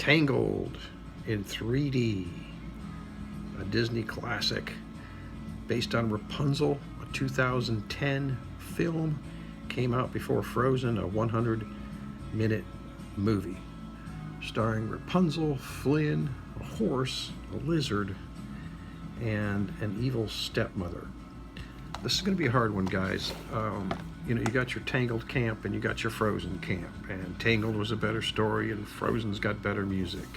Tangled in 3D, a Disney classic based on Rapunzel, a 2010 film, came out before Frozen, a 100-minute movie starring Rapunzel, Flynn, a horse, a lizard, and an evil stepmother. This is going to be a hard one, guys. You got your Tangled camp and you got your Frozen camp, and Tangled was a better story and Frozen's got better music.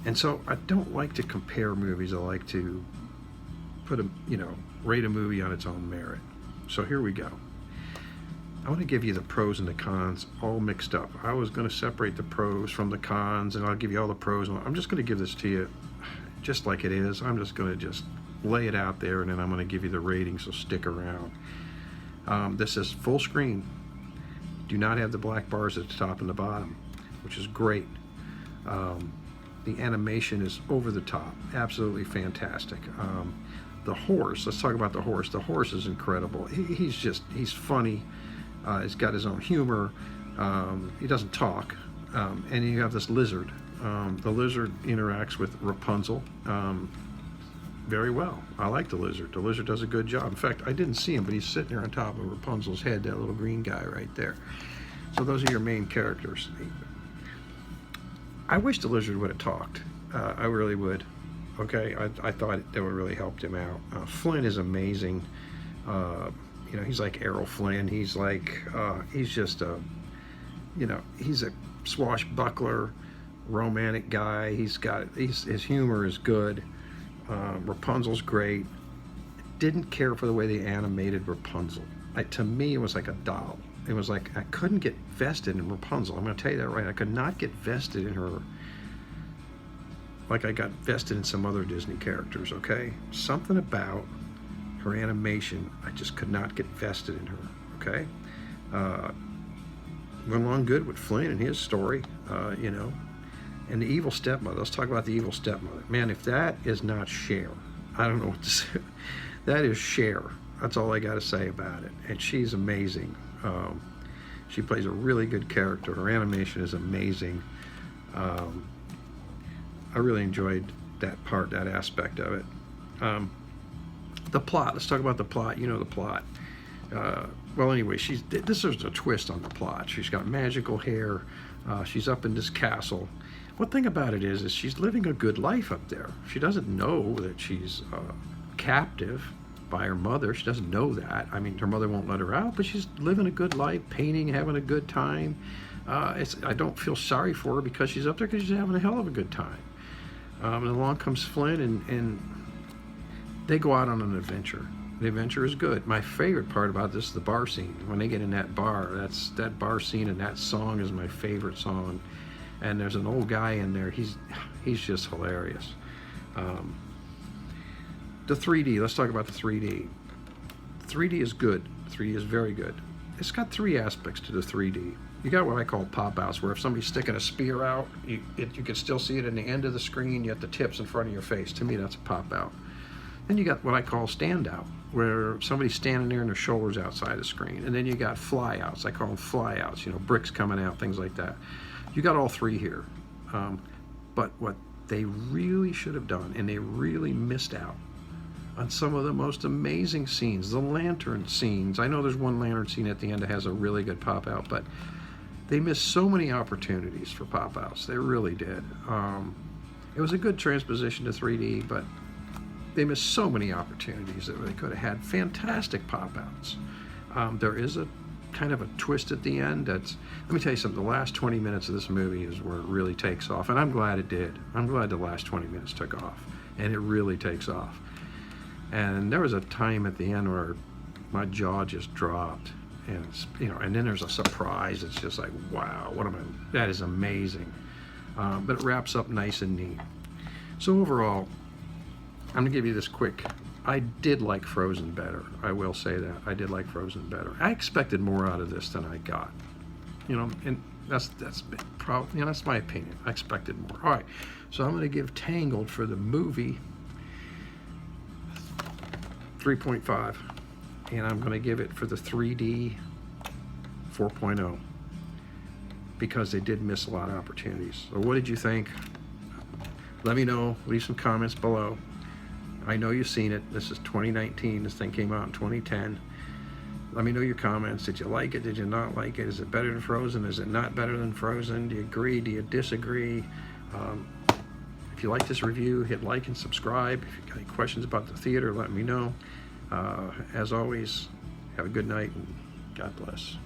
And so I don't like to compare movies. I like to rate a movie on its own merit. So here we go. I want to give you the pros and the cons all mixed up. I was going to separate the pros from the cons, and I'll give you all the pros. I'm just going to give this to you just like it is. I'm just going to just lay it out there, and then I'm going to give you the rating, so stick around. This is full screen. Do not have the black bars at the top and the bottom, which is great. The animation is over the top, absolutely fantastic. The horse, let's talk about the horse. The horse is incredible. He's funny. He's got his own humor. He doesn't talk. And you have this lizard. The lizard interacts with Rapunzel very well. I like the lizard. The lizard does a good job. In fact, I didn't see him, but he's sitting there on top of Rapunzel's head, that little green guy right there. So those are your main characters. I wish the lizard would have talked. I really would. Okay, I thought that would really helped him out. Flynn is amazing. He's like Errol Flynn. He's like, he's just a, he's a swashbuckler, romantic guy. His humor is good. Rapunzel's great. Didn't care for the way they animated Rapunzel. To me, it was like a doll. It was like I couldn't get vested in Rapunzel. I'm going to tell you that right. I could not get vested in her like I got vested in some other Disney characters, okay? Something about her animation, I just could not get vested in her, okay? Went along good with Flynn and his story, And the evil stepmother, let's talk about the evil stepmother. Man, if that is not Cher, I don't know what to say. That is Cher. That's all I got to say about it. And she's amazing. She plays a really good character. Her animation is amazing. I really enjoyed that part, that aspect of it. The plot, let's talk about the plot. You know the plot. Well, anyway, this is a twist on the plot. She's got magical hair. She's up in this castle. One thing about it is she's living a good life up there. She doesn't know that she's captive by her mother. She doesn't know that. I mean, her mother won't let her out, but she's living a good life, painting, having a good time. I don't feel sorry for her because she's up there, because she's having a hell of a good time. And along comes Flynn, and they go out on an adventure. The adventure is good. My favorite part about this is the bar scene. When they get in that bar, that bar scene and that song is my favorite song. And there's an old guy in there. He's just hilarious. The 3D. Let's talk about the 3D. 3D is good. 3D is very good. It's got three aspects to the 3D. You got what I call pop-outs, where if somebody's sticking a spear out, you can still see it in the end of the screen, yet the tip's in front of your face. To me, that's a pop-out. Then you got what I call stand-out, where somebody's standing there and their shoulders outside the screen. And then you got fly-outs. I call them fly-outs, bricks coming out, things like that. You got all three here. But what they really should have done, and they really missed out on some of the most amazing scenes, the lantern scenes. I know there's one lantern scene at the end that has a really good pop-out, but they missed so many opportunities for pop-outs. They really did. It was a good transposition to 3D, but they missed so many opportunities that they could have had fantastic pop-outs. There is a kind of a twist at the end. Let me tell you something, the last 20 minutes of this movie is where it really takes off, and I'm glad it did. I'm glad the last 20 minutes took off, and it really takes off. And there was a time at the end where my jaw just dropped, and and then there's a surprise. It's just like, wow, that is amazing. But it wraps up nice and neat. So overall, I'm gonna give you this quick. I did like Frozen better. I will say that. I did like Frozen better. I expected more out of this than I got. And that's my opinion. I expected more. All right, so I'm gonna give Tangled for the movie 3.5, and I'm going to give it for the 3D 4.0. because they did miss a lot of opportunities. So what did you think? Let me know. Leave some comments below. I know you've seen it. This is 2019. This thing came out in 2010. Let me know your comments. Did you like it? Did you not like it? Is it better than Frozen? Is it not better than Frozen? Do you agree? Do you disagree? If you like this review, hit like and subscribe. If you've got any questions about the theater, let me know. As always, have a good night and God bless.